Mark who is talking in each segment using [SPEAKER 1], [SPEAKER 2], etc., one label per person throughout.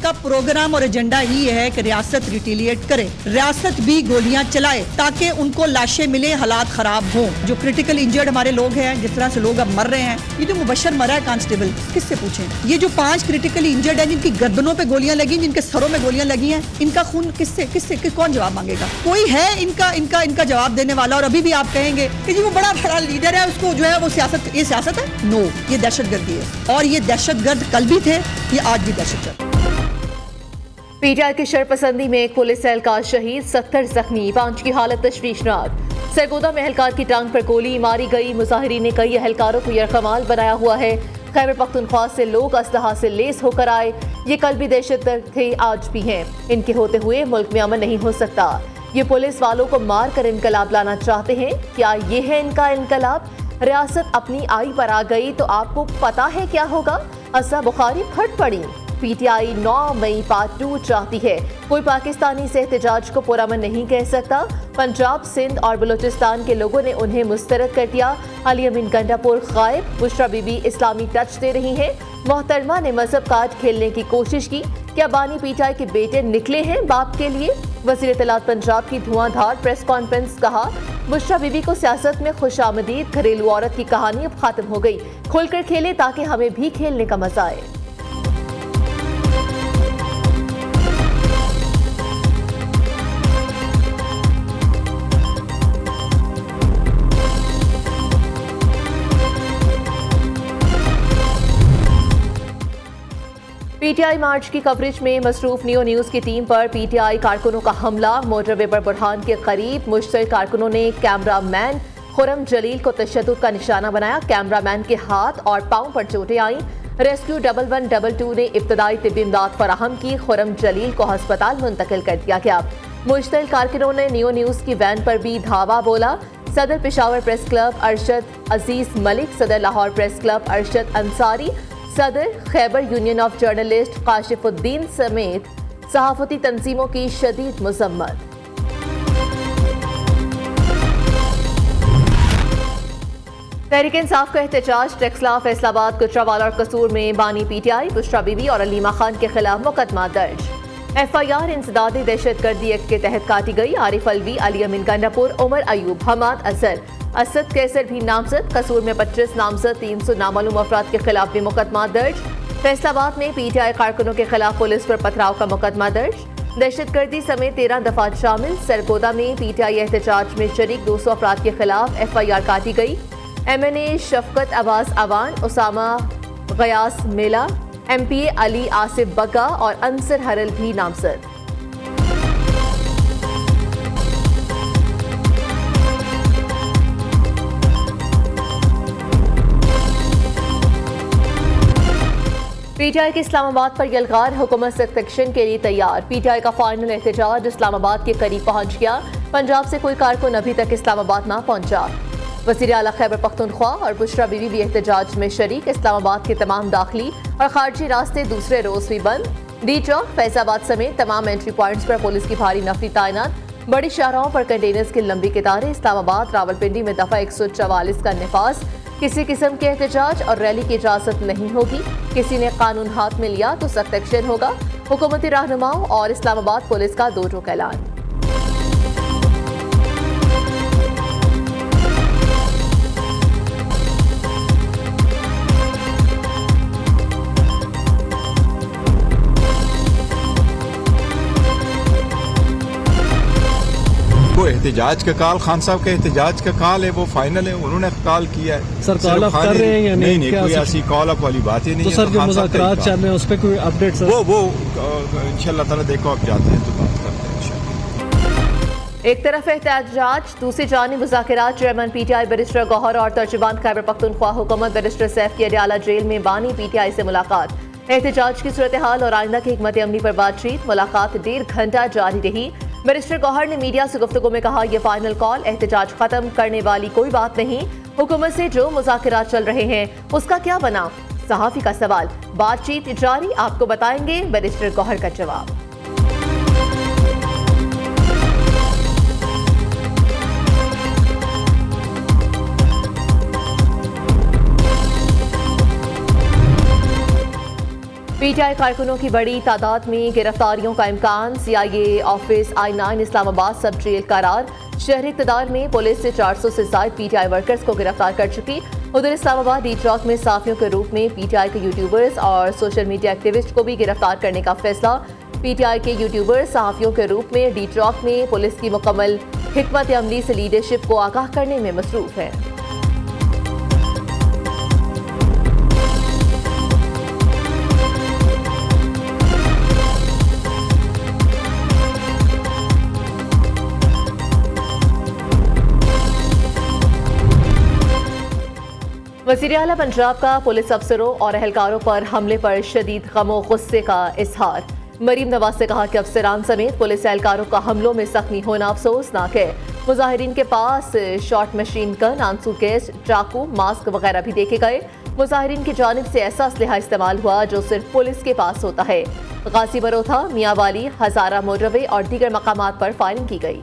[SPEAKER 1] उनका प्रोग्राम और एजेंडा ही है कि रियासत रिटेलिएट करे, रियासत भी गोलियां चलाए ताकि उनको लाशें मिले, हालात खराब हों। जो क्रिटिकल इंजर्ड हमारे लोग हैं, जिस तरह से लोग अब मर रहे हैं, ये जो मुबशर मरा है कांस्टेबल, किससे पूछें? ये जो 5 क्रिटिकली इंजर्ड हैं जिनकी गर्दनों पे गोलियां लगी, जिनके सरों में गोलियां लगी हैं, इनका खून किससे कौन जवाब मांगेगा? कोई है इनका जवाब देने वाला? और अभी भी आप कहेंगे कि जी वो बड़ा लीडर है, उसको जो है वो ये सियासत है? नो, ये दहशतगर्दी है। और ये दहशतगर्द कल भी थे, ये आज भी दहशतगर्द।
[SPEAKER 2] पीटीआई की शरपसंदी में एक पुलिस एहलकार शहीद, 70 जख्मी, 5 की हालत तशवीशनाक। सरगोदा में एहलकार की टांग पर गोली मारी गई। मुजाहिरीन ने कई एहलकारों को यरगमाल बनाया हुआ है। खैबर पख्तूनख्वा से लोग असलहा से लेस होकर आए। ये कल भी दहशतगर्द थे, आज भी हैं। इनके होते हुए मुल्क में अमन नहीं हो सकता। ये पुलिस वालों को मार कर इनकलाब लाना चाहते हैं। क्या ये है इनका इनकलाब? रियासत अपनी आई पर आ गई तो आपको पता है क्या होगा? असा बुखारी फट पड़ी। पीटीआई 9 मई पार्ट 2 चाहती है। कोई पाकिस्तानी से एहतजाज को पुरअमन नहीं कह सकता। पंजाब, सिंध और बलूचिस्तान के लोगों ने उन्हें मुस्तरद कर दिया। अली अमीन गंडापुर गायब। बुशरा बीबी इस्लामी टच दे रही हैं। मोहतरमा ने मजहब कार्ड खेलने की कोशिश की। क्या बानी पीटीआई के बेटे निकले हैं बाप के लिए? वज़ीर इत्तलात पंजाब की धुआंधार प्रेस कॉन्फ्रेंस। कहा बुशरा बीबी को सियासत में खुशामदीद। घरेलू औरत की कहानी अब खत्म हो गई। खुलकर खेले ताकि हमें भी खेलने का मजा आए। पीटीआई मार्च की कवरेज में मसरूफ नियो न्यूज़ की टीम पर पीटीआई कारकुनों का हमला। मोटरवे पर बुरहान के करीब मुश्तल कारकुनों ने कैमरा मैन खुरम जलील को तशद्दुद का निशाना बनाया। कैमरा मैन के हाथ और पांव पर चोटें आईं। रेस्क्यू 1122 ने इब्तदाई तिब्बी इमदाद फराहम की। खुरम जलील को अस्पताल मुंतकिल कर दिया गया। मुश्तल कारकुनों ने नियो न्यूज़ की वैन पर भी धावा बोला। सदर पेशावर प्रेस क्लब अरशद अजीज मलिक, सदर लाहौर प्रेस क्लब अरशद अंसारी, सदर खैबर यूनियन ऑफ जर्नलिस्ट काशिफुद्दीन समेत सहाफती तंजीमों की शदीद मजम्मत। तहरीक इंसाफ का एहतजाज। टेक्सला, फैसलाबाद, गुजरावाला और कसूर में बानी पीटीआई, बुशरा बीबी और अलीमा खान के खिलाफ मुकदमा दर्ज। FIR इंसदादी दहशतगर्दी एक्ट के तहत काटी गई। आरिफ अलवी, अली अमीन गंडापुर, उमर अयूब, हमाद असर, असद कैसर भी नामजद। कसूर में 25 नामजद, 300 नामालूम अफराद के खिलाफ भी मुकदमा दर्ज। फैसलाबाद में पीटीआई कारकुनों के खिलाफ पुलिस पर पथराव का मुकदमा दर्ज। दहशतगर्दी समेत 13 दफात शामिल। सरगोदा में पीटीआई एहतजाज में शरीक 200 अफराद के खिलाफ FIR काटी गई। MNA शफकत अब्बास अवान, उसामा गयास मेला, MPA अली आसिफ बग्गा और अंसर हरल भी नामजद। पीटीआई के इस्लामाबाद पर यलगार। हुकूमत सख्त एक्शन के लिए तैयार। पीटीआई का फाइनल एहतजाज इस्लामाबाद के करीब पहुंच गया। पंजाब से कोई कारकुन अभी तक इस्लामाबाद ना पहुंचा। वज़ीर आला खैबर पख्तूनख्वा और बुशरा बीबी भी एहतजाज में शरीक। इस्लामाबाद के तमाम दाखिली और खारजी रास्ते दूसरे रोज भी बंद। डी चौक, फैजाबाद समेत तमाम एंट्री पॉइंट्स पर पुलिस की भारी नफरी तैनात। बड़ी शाहराहों पर कंटेनर्स की लंबी कतारें। इस्लामाबाद, रावलपिंडी में दफा 144 का निफाज। किसी किस्म के एहतजाज और रैली की इजाजत नहीं होगी। किसी ने कानून हाथ में लिया तो सख्त एक्शन होगा। हुकूमती रहनुमाओं और इस्लामाबाद पुलिस का दो टोक ऐलान।
[SPEAKER 3] एहतजाज का कॉल, खान साहब का एहतजाज का कॉल है, वो फाइनल है, उन्होंने कॉल किया है।
[SPEAKER 4] सर कॉल अप कर रहे हैं या नहीं?
[SPEAKER 3] नहीं, कोई ऐसी कॉल अप वाली बात ही नहीं
[SPEAKER 4] तो
[SPEAKER 3] है।
[SPEAKER 4] सर जो मुज़ाकरात चल रहे हैं उस पर कोई अपडेट सर?
[SPEAKER 3] वो इंशाल्लाह ताला देखो आप जाते हैं तो बात करते हैं इंशाल्लाह।
[SPEAKER 2] एक तरफ एहतजाज, दूसरी जानिब मुज़ाकरात। चेयरमैन पीटीआई बैरिस्टर गौहर और तर्जुमान खैबर पख्तूनख्वा हुकूमत बैरिस्टर सैफ की अडयाला जेल में बानी पीटीआई से मुलाकात। एहतजाज की सूरत हाल और आइंदा की हिकमत अमली पर बातचीत। मुलाकात 1.5 घंटा जारी रही। बैरिस्टर गौहर ने मीडिया से गुफ्तगू में कहा, यह फाइनल कॉल, एहतजाज खत्म करने वाली कोई बात नहीं। हुकूमत से जो मुज़ाकरात चल रहे हैं उसका क्या बना? सहाफ़ी का सवाल। बातचीत जारी, आपको बताएंगे। बैरिस्टर गौहर का जवाब। पीटीआई कारकुनों की बड़ी तादाद में गिरफ्तारियों का इम्कान। सीआईए ऑफिस I9 इस्लामाबाद सब जेल करार। शहरी इक़्तिदार में पुलिस से 400 से ज्यादा पीटीआई वर्कर्स को गिरफ्तार कर चुकी। उधर इस्लामाबाद डी चौक में साफियों के रूप में पीटीआई के यूट्यूबर्स और सोशल मीडिया एक्टिविस्ट को भी गिरफ्तार करने का फैसला। पीटीआई के यूट्यूबर्स सहाफियों के रूप में डी चौक में पुलिस की मुकम्मल हिकमत अमली से लीडरशिप को आगाह करने में मसरूफ है। वज़ीर आला पंजाब का पुलिस अफसरों और एहलकारों पर हमले पर शदीद गम गुस्से का इजहार। मरीम नवाज से कहा कि अफसरान समेत पुलिस एहलकारों का हमलों में जख्मी होना अफसोसनाक है। मुजाहिरीन के पास शॉट मशीन गन, आंसू गैस, चाकू, मास्क वगैरह भी देखे गए। मुजाहिरीन की जानिब से ऐसा असलहा इस्तेमाल हुआ जो सिर्फ पुलिस के पास होता है। गाजी बरोथा, मियांवाली, हजारा मोटरवे और दीगर मकामात पर फायरिंग की गई।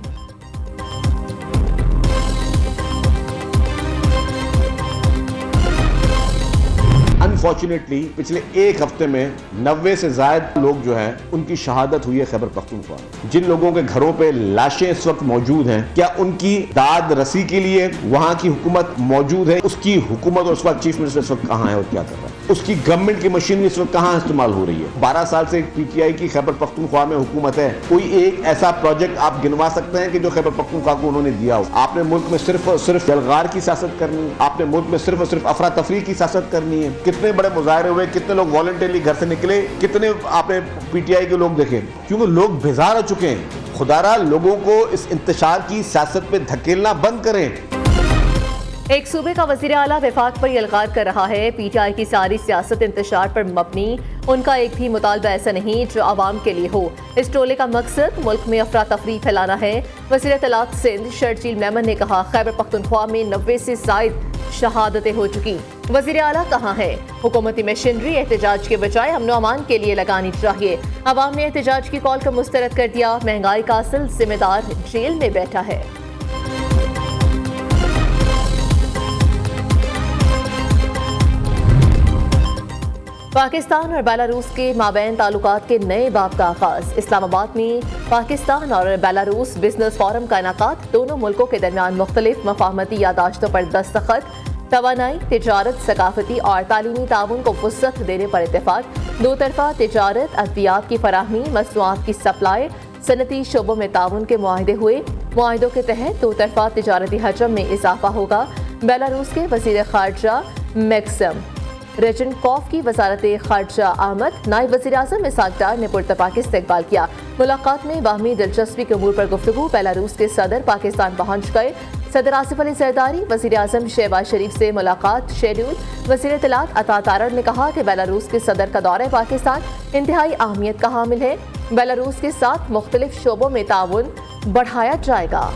[SPEAKER 5] अनफॉर्चुनेटली पिछले एक हफ्ते में 90 से ज्यादा लोग जो हैं उनकी शहादत हुई है खैबर पख्तूनख्वा में। जिन लोगों के घरों पे लाशें इस वक्त मौजूद हैं, क्या उनकी दाद रसी के लिए वहां की हुकूमत मौजूद है? उसकी हुकूमत और उस वक्त चीफ मिनिस्टर इस वक्त कहाँ है और क्या कर रहा है? उसकी गवर्नमेंट की मशीनरी इस वक्त कहाँ इस्तेमाल हो रही है? 12 साल से पीटीआई की खैबर पख्तूनख्वा में हुकूमत है। कोई एक ऐसा प्रोजेक्ट आप गिनवा सकते हैं कि जो खैबर पख्तूनख्वा को उन्होंने दिया हो? आपने मुल्क में सिर्फ और सिर्फ जलगार की सियासत करनी है, आपने मुल्क में सिर्फ और सिर्फ अफरा तफरी की सियासत करनी है। कितने बड़े मुजाहरे हुए, कितने लोग वॉलंटरली घर से निकले, कितने आपने पीटीआई के लोग देखे? क्योंकि लोग बेजार हो चुके हैं। खुदारा लोगों को इस इंतशार की सियासत पे धकेलना बंद करें।
[SPEAKER 2] एक सूबे का वज़ीर आला वफाक पर यलगार कर रहा है, पीटीआई की सारी सियासत इंतशार पर मबनी। उनका एक भी मुतालबा ऐसा नहीं जो आवाम के लिए हो। इस टोले का मकसद मुल्क में अफरा तफरी फैलाना है। वज़ीर तलाक सिंध शर्जील मेमन ने कहा, खैबर पख्तूनख्वा में 90 से ज़ायद शहादतें हो चुकी। वज़ीर आला कहाँ है? हुकूमती मशीनरी एहतजाज के बजाय अमन अमान के लिए लगानी चाहिए। अवाम ने एहतजाज की कॉल को मुस्तरद कर दिया। महंगाई का असल जिम्मेदार जेल में बैठा है। पाकिस्तान और बेलारूस के माबैन ताल्लुकात के नए बाब का आगाज। इस्लामाबाद में पाकिस्तान और बेलारूस बिजनेस फोरम का इनाकात। दोनों मुल्कों के दरमियान मुख्तलिफ मफाहमती यादाश्तों पर दस्तखत। तवानाई, तिजारत, सकाफती और तालीमी ताउन को वुसअत देने पर इत्तेफाक। दो तरफा तिजारत, अद्वियात की फराहमी, मसनूआत की सप्लाई, सनती शोबों में ताउन के मुआहदे हुए। मुआहदों के तहत दो तरफा तिजारती हजम में इजाफा होगा। बेलारूस के वज़ीर खारजा मैक्सिम रेजनकॉफ की वजारत खारजा आमद, नायब वज़ीर आज़म इसाक डार ने पुरतपाक इस्तकबाल किया। मुलाकात में बाहमी दिलचस्पी के अमूर पर गुफ्तगू। बेलारूस के सदर पाकिस्तान पहुंच गए। सदर आसिफ अली जरदारी, वज़ीर आज़म शहबाज शरीफ से मुलाकात शेड्यूल। वज़ीर इत्तलात अता तारड़ ने कहा कि बेलारूस के सदर का दौरा पाकिस्तान इंतहाई अहमियत का हामिल है। बेलारूस के साथ मुख्तलिफ शोबों में ताउन बढ़ाया जाएगा।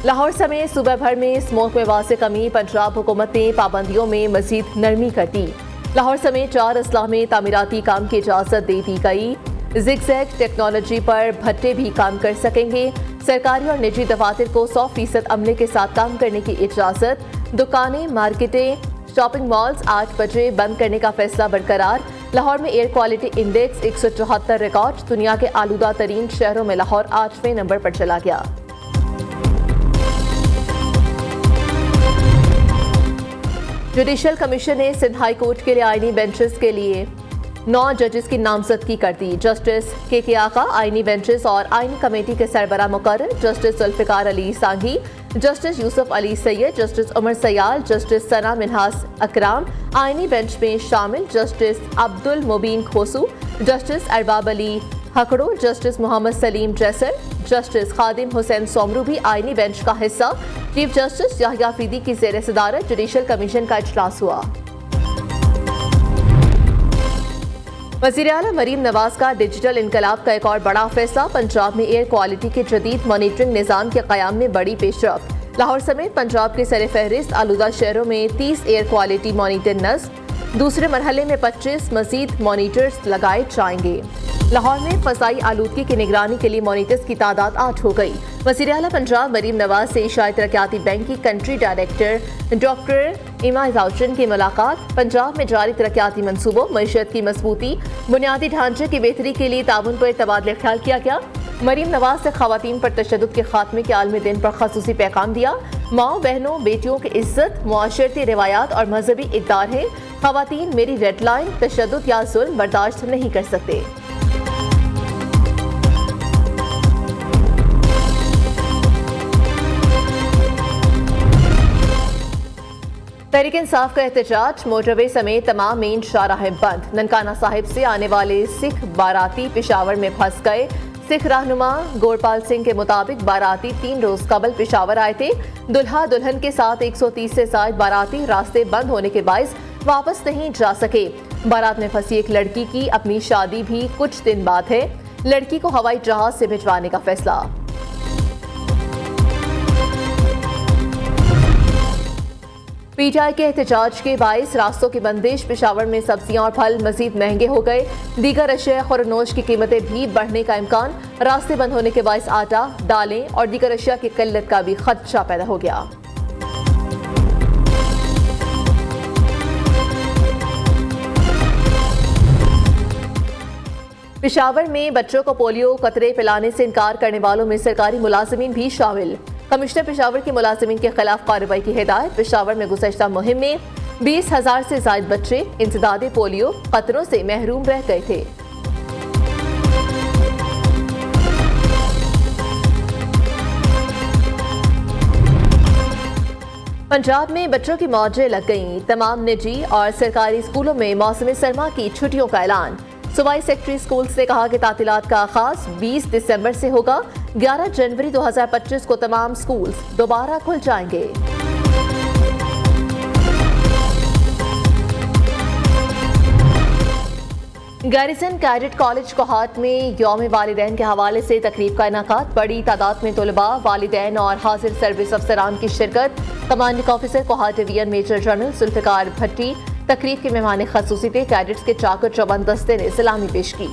[SPEAKER 2] लाहौर समेत सूबा भर में स्मोक में वाज़ेह कमी। पंजाब हुकूमत ने पाबंदियों में मजीद नरमी कर दी। लाहौर समेत 4 अजला में तामीराती काम की इजाज़त दे दी गई। ज़िगज़ैग टेक्नोलॉजी पर भट्टे भी काम कर सकेंगे। सरकारी और निजी दफातर को 100% अमले के साथ काम करने की इजाज़त। दुकानें, मार्केटें, शॉपिंग मॉल्स 8 बजे बंद करने का फैसला बरकरार। लाहौर में एयर क्वालिटी इंडेक्स 174 रिकॉर्ड। दुनिया के आलूदा तरीन शहरों में लाहौर 8वें नंबर पर चला गया। जुडिशल कमीशन ने सिंध हाई कोर्ट के लिए आईनी बेंचेस के लिए 9 जजेस की नामजदगी कर दी। जस्टिस के आका आईनी बेंचेस और आईनी कमेटी के सरबराह मुकर्रर। Justice Zulfiqar Ali Sanghi, justice Yousuf Ali Syed, justice Umar Sial, justice Sana Minhas Akram आईनी बेंच में शामिल। Justice Abdul Mubeen Khosu, justice Arbab Ali Hakro, justice Muhammad Saleem Jessar, justice Khadim Hussain Soomro भी आईनी बेंच का हिस्सा। चीफ जस्टिस याहिया फीदी की ज़ेर सदारत जुडिशल कमीशन का इजलास हुआ। वज़ीर आला मरीम नवाज का डिजिटल इनकलाब का एक और बड़ा फैसला। पंजाब में एयर क्वालिटी के जदीद मॉनिटरिंग निज़ाम के क़याम में बड़ी पेशरफ्त। लाहौर समेत पंजाब के सर फहरिस्त आलूदा शहरों में 30 एयर क्वालिटी मॉनिटर नस्ब। दूसरे मरहले में 25 मजीद मॉनिटर्स लगाए जाएंगे। लाहौर में फसाई आलूदगी की निगरानी के लिए मॉनिटर्स की तादाद 8 हो गई। वज़ीर आला पंजाब मरीम नवाज से एशियाई तरक्याती बैंक की कंट्री डायरेक्टर डॉक्टर इमा जाउचन की मुलाकात। पंजाब में जारी तरक्याती मंसूबों, मईशत की मजबूती, बुनियादी ढांचे की बेहतरी के लिए ताउन पर तबादला ख्याल किया गया। मरीम नवाज से खवातीन पर तशद्दुद के खात्मे के आलमी दिन पर खसूसी पैगाम दिया। माओ बहनों बेटियों की इज्जत, मुआशरती रिवायात और मजहबी इक़दार है। खवातीन मेरी रेड लाइन, तशद्दुद या जुल्म बर्दाश्त नहीं कर सकते। तहरीक इंसाफ का एहतजाज, मोटरवे समेत तमाम मेन शाहराहें बंद। ननकाना साहिब से आने वाले सिख बाराती पेशावर में फंस गए। सिख रहनुमा गोरपाल सिंह के मुताबिक बाराती 3 रोज कबल पेशावर आए थे। दुल्हा दुल्हन के साथ 130 से ज्यादा बाराती रास्ते बंद होने के बायस वापस नहीं जा सके। बारात में फंसी एक लड़की की अपनी शादी भी कुछ दिन बाद है। लड़की को हवाई जहाज से भिजवाने का फैसला। पीटीआई के एहतजाज के बायस रास्तों की बंदिश, पेशावर में सब्जियां और फल मजीद महंगे हो गए। दीगर अशिया खुरनोश की कीमतें भी बढ़ने का इम्कान। रास्ते बंद होने के बायस आटा, दालें और दीगर अशिया की किल्लत का भी खदशा पैदा हो गया। पेशावर में बच्चों को पोलियो कतरे पिलाने से इनकार करने वालों में सरकारी मुलाजिमीन भी शामिल। कमिश्नर पेशावर के मुलाजिमीन के खिलाफ कार्रवाई की हिदायत। पेशावर में गुज़श्ता मुहिम में 20,000 से ज्यादा बच्चे इंसदादे पोलियो कतरों से महरूम रह गए थे। पंजाब में बच्चों की मौजें लग गईं। तमाम निजी और सरकारी स्कूलों में मौसम सरमा की छुट्टियों का ऐलान। सूबाई सेक्रेटरी स्कूल्स ने कहा कि तातीलात का आगाज 20 दिसंबर से होगा। 11 जनवरी 2025 को तमाम स्कूल्स दोबारा खुल जाएंगे। गैरिसन कैडेट कॉलेज कोहाट में यौम वालिदैन के हवाले से तकरीब का इनाकात। बड़ी तादाद में तलबा, वालिदैन और हाजिर सर्विस अफसरान की शिरकत। Commanding officer Kohat division major general Zulfiqar Bhatti तकरीब के मेहमान खसूसी थे। कैडेट्स के चाकर चौबंद दस्ते ने सलामी पेश की।